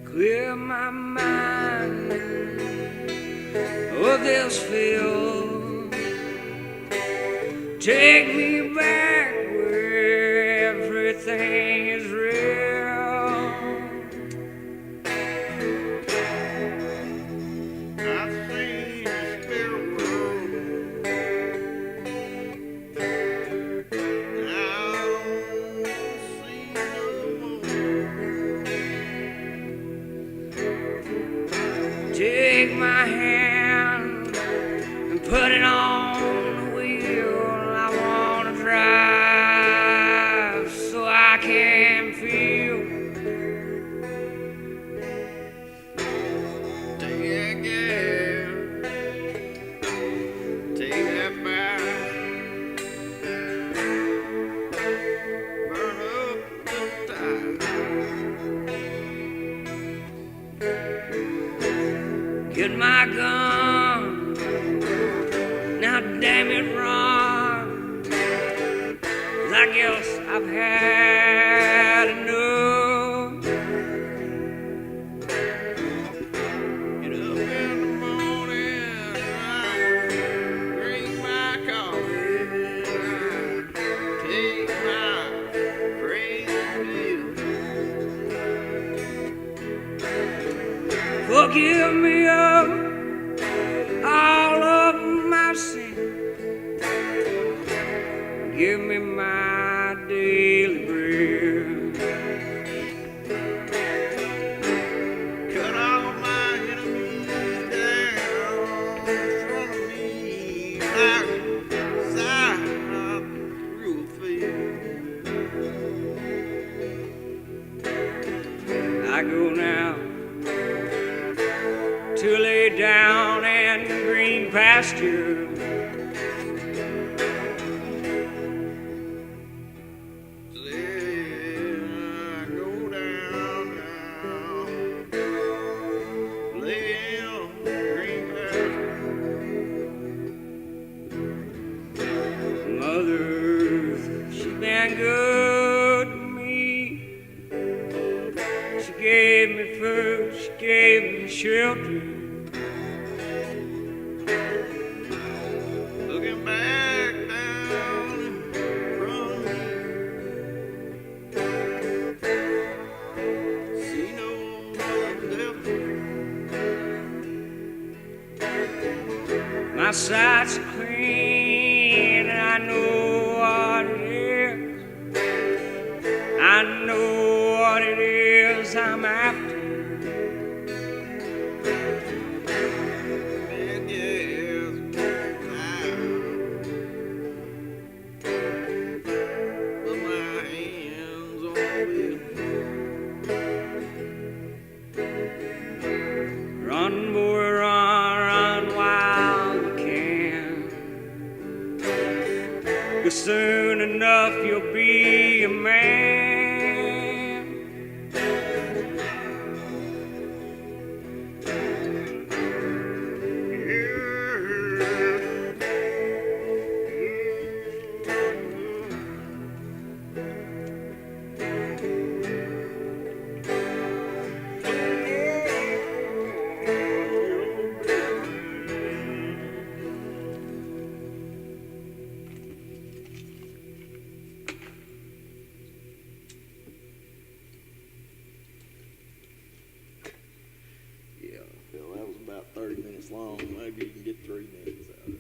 Clear my mind of this field. Take me back where everything is real. I've seen the spirit world. Now I don't see no more. Take my hand and put it on the wheel. I wanna drive so I can feel. Take that gas, take that back, burn up the tire. Get my gun, now damn it, run. 'Cause I guess I've had enough. Get up in the morning, drink my coffee, take my crazy pill. Forgive me of all of my sins. Give me my daily bread. Cut all my enemies down in front of me like Saab through a field. I go now to lay down in green pasture. I go down now, lay in green pasture. Mother, she been good to me. She gave me food, she gave me shelter. Looking back down in front of me, see no devil. My sights are clean and I know what it is. I know what it is I'm after. Run, boy, run, run while you can. 'Cause soon enough you'll be a man. Yeah, Phil, that was about 30 minutes long. Maybe you can get 3 minutes out of it.